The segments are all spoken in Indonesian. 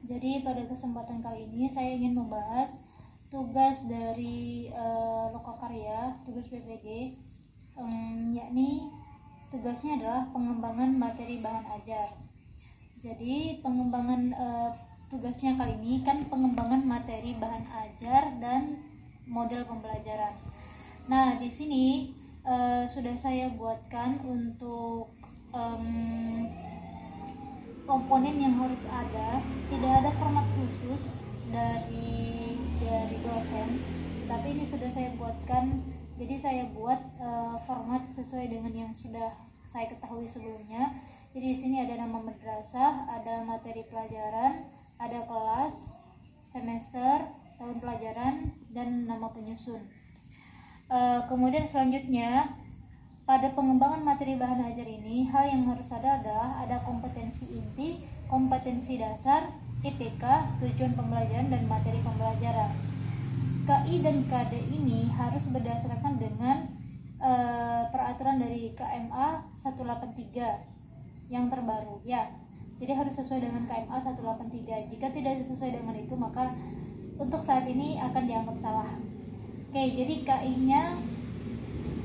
Jadi pada kesempatan kali ini saya ingin membahas tugas dari Lokakarya, tugas PPG, yakni tugasnya adalah pengembangan materi bahan ajar. Jadi pengembangan tugasnya kali ini kan pengembangan materi bahan ajar dan model pembelajaran. Nah, di sini sudah saya buatkan untuk komponen yang harus ada. Tidak ada format khusus dari dosen, tapi ini sudah saya buatkan. Jadi saya buat format sesuai dengan yang sudah saya ketahui sebelumnya. Jadi di sini ada nama madrasah, ada materi pelajaran, ada kelas, semester, tahun pelajaran, dan nama penyusun. Kemudian selanjutnya, pada pengembangan materi bahan ajar ini, hal yang harus ada adalah ada kompetensi inti, kompetensi dasar, IPK, tujuan pembelajaran, dan materi pembelajaran. KI dan KD ini harus berdasarkan dengan peraturan dari KMA 183 yang terbaru ya. Jadi harus sesuai dengan KMA 183. Jika tidak sesuai dengan itu, maka untuk saat ini akan dianggap salah. Oke, jadi KI-nya,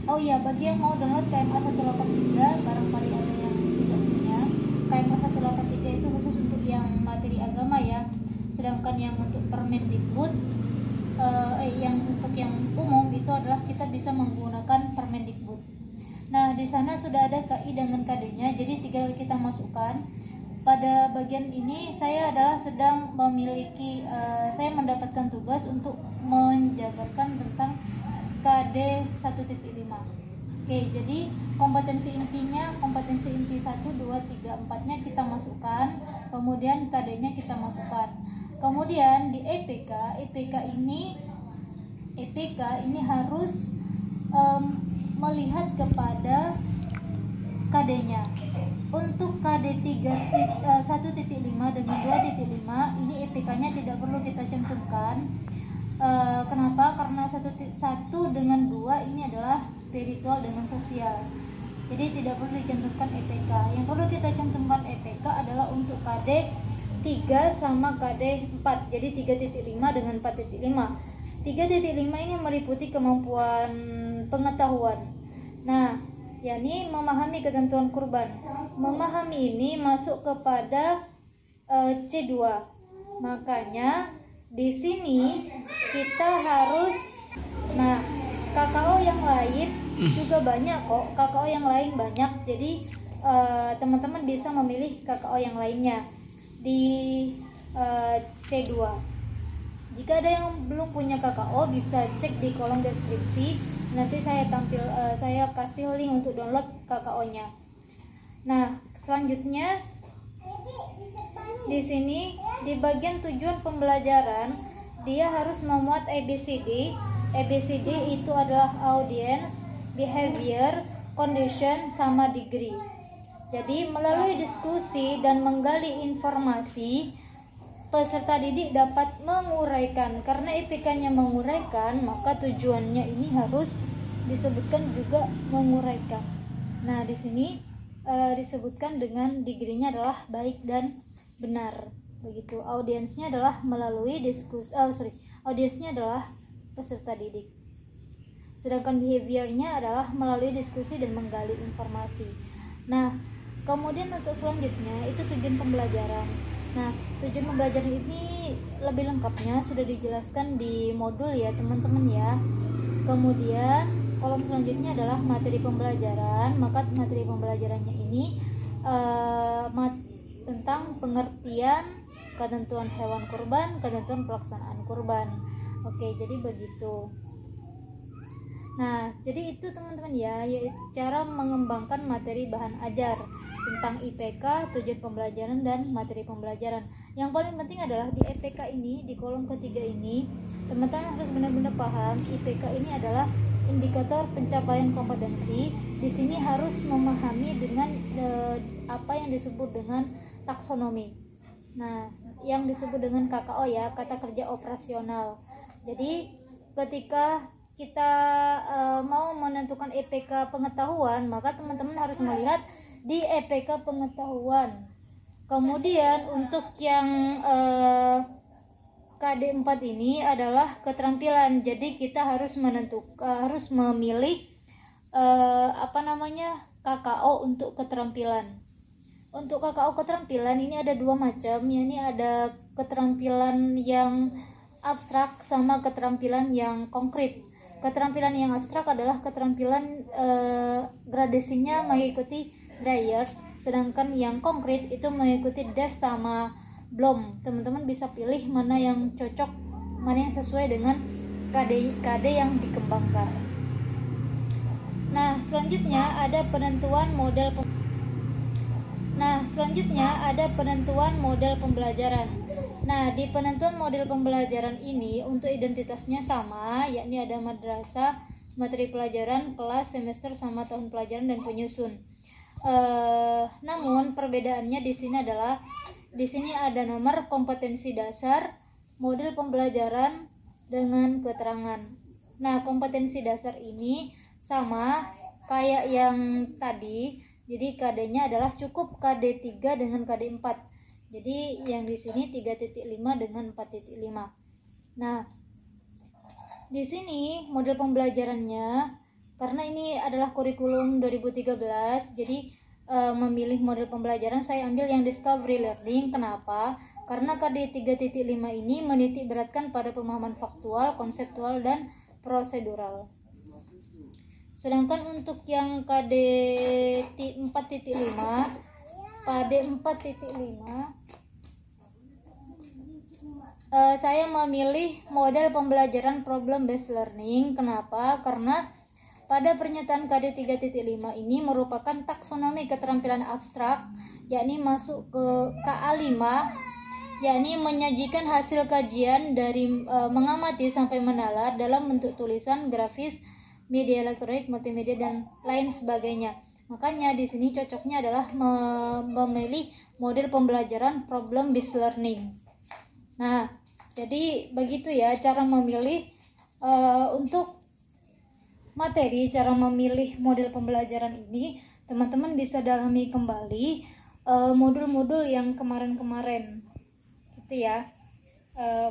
oh iya, bagi yang mau download KMA 183, barangkali ada yang tidak punya, KMA 183 itu khusus untuk yang materi agama ya. Sedangkan yang untuk Permendikbud, yang untuk yang umum itu adalah kita bisa menggunakan Permendikbud. Nah, di sana sudah ada KI dengan KD-nya, jadi tinggal kita masukkan. Pada bagian ini saya adalah sedang memiliki, saya mendapatkan tugas untuk menjabarkan tentang KD 1.5. Oke, jadi kompetensi intinya, kompetensi inti 1, 2, 3, 4-nya kita masukkan, kemudian KD-nya kita masukkan. Kemudian di EPK ini harus melihat kepada KD-nya. Untuk KD 1.5 dengan 2.5 ini EPK-nya tidak perlu kita cantumkan. Kenapa? Karena 1 dengan 2 ini adalah spiritual dengan sosial. Jadi tidak perlu dicantumkan EPK. Yang perlu kita cantumkan EPK adalah untuk KD 3 sama KD 4. Jadi 3.5 dengan 4.5. 3.5 ini meliputi kemampuan pengetahuan. Nah, yakni memahami ketentuan kurban. Memahami ini masuk kepada C2. Makanya di sini kita harus, nah, KKO yang lain juga banyak kok. KKO yang lain banyak. Jadi teman-teman bisa memilih KKO yang lainnya di C2. Jika ada yang belum punya KKO, bisa cek di kolom deskripsi. Nanti saya kasih link untuk download KKO-nya. Nah, selanjutnya di sini di bagian tujuan pembelajaran dia harus memuat ABCD. ABCD itu adalah audience, behavior, condition, sama degree. Jadi melalui diskusi dan menggali informasi, peserta didik dapat menguraikan. Karena IPK-nya menguraikan, maka tujuannya ini harus disebutkan juga menguraikan. Nah, di sini disebutkan dengan degree-nya adalah baik dan benar. Begitu. Audiensnya adalah melalui diskusi. Audiensnya adalah peserta didik. Sedangkan behavior-nya adalah melalui diskusi dan menggali informasi. Nah, kemudian untuk selanjutnya itu tujuan pembelajaran. Nah, tujuan pembelajaran ini lebih lengkapnya sudah dijelaskan di modul ya teman-teman ya. Kemudian kolom selanjutnya adalah materi pembelajaran. Maka materi pembelajarannya ini tentang pengertian ketentuan hewan kurban, ketentuan pelaksanaan kurban. Oke, jadi begitu. Nah, jadi itu teman-teman ya, yaitu cara mengembangkan materi bahan ajar tentang IPK, tujuan pembelajaran, dan materi pembelajaran. Yang paling penting adalah di IPK ini, di kolom ketiga ini, teman-teman harus benar-benar paham IPK ini adalah indikator pencapaian kompetensi. Di sini harus memahami dengan apa yang disebut dengan taksonomi. Nah, yang disebut dengan KKO ya, kata kerja operasional. Jadi ketika kita mau menentukan EPK pengetahuan, maka teman-teman harus melihat di EPK pengetahuan. Kemudian untuk yang KD4 ini adalah keterampilan. Jadi kita harus harus memilih KKO untuk keterampilan. Untuk KKO keterampilan ini ada dua macam, yakni ada keterampilan yang abstrak sama keterampilan yang konkret. Keterampilan yang abstrak adalah keterampilan gradasinya mengikuti dry years, sedangkan yang konkret itu mengikuti DEF sama BLOM. Teman-teman bisa pilih mana yang cocok, mana yang sesuai dengan KD yang dikembangkan. Nah, selanjutnya ada penentuan model pembelajaran. Nah, di penentuan model pembelajaran ini untuk identitasnya sama, yakni ada madrasah, materi pelajaran, kelas, semester, sama tahun pelajaran dan penyusun. Namun perbedaannya di sini ada nomor kompetensi dasar, model pembelajaran dengan keterangan. Nah, kompetensi dasar ini sama kayak yang tadi. Jadi KD-nya adalah cukup KD3 dengan KD4. Jadi yang di sini 3.5 dengan 4.5. Nah, di sini model pembelajarannya, karena ini adalah kurikulum 2013, jadi memilih model pembelajaran saya ambil yang discovery learning. Kenapa? Karena KD 3.5 ini menitik beratkan pada pemahaman faktual, konseptual, dan prosedural. Sedangkan untuk yang KD 4.5, saya memilih model pembelajaran problem based learning. Kenapa? Karena pada pernyataan KD 3.5 ini merupakan taksonomi keterampilan abstrak, yakni masuk ke KA5, yakni menyajikan hasil kajian dari mengamati sampai menalar dalam bentuk tulisan, grafis, media elektronik, multimedia, dan lain sebagainya. Makanya di sini cocoknya adalah memilih model pembelajaran problem based learning. Nah, jadi begitu ya cara memilih untuk materi, cara memilih model pembelajaran ini. Teman-teman bisa dalami kembali modul-modul yang kemarin-kemarin gitu ya.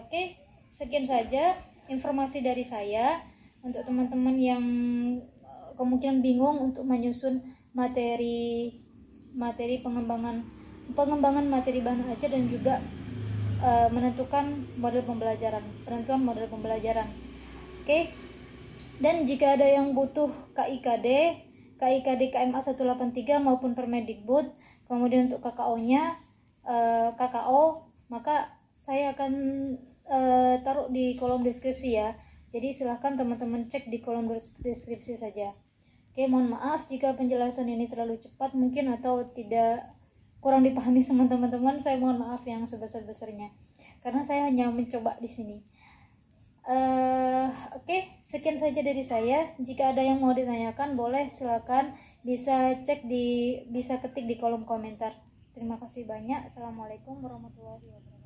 Oke, sekian saja informasi dari saya untuk teman-teman yang kemungkinan bingung untuk menyusun materi pengembangan materi bahan ajar dan juga penentuan model pembelajaran. Oke. Dan jika ada yang butuh KIKD KMA 183 maupun Permendikbud, kemudian untuk KKO-nya maka saya akan taruh di kolom deskripsi ya. Jadi silahkan teman-teman cek di kolom deskripsi saja. Oke, mohon maaf jika penjelasan ini terlalu cepat mungkin atau kurang dipahami sama teman-teman. Saya mohon maaf yang sebesar-besarnya karena saya hanya mencoba di sini. Oke, sekian saja dari saya. Jika ada yang mau ditanyakan boleh silakan, bisa ketik di kolom komentar. Terima kasih banyak. Assalamualaikum warahmatullahi wabarakatuh.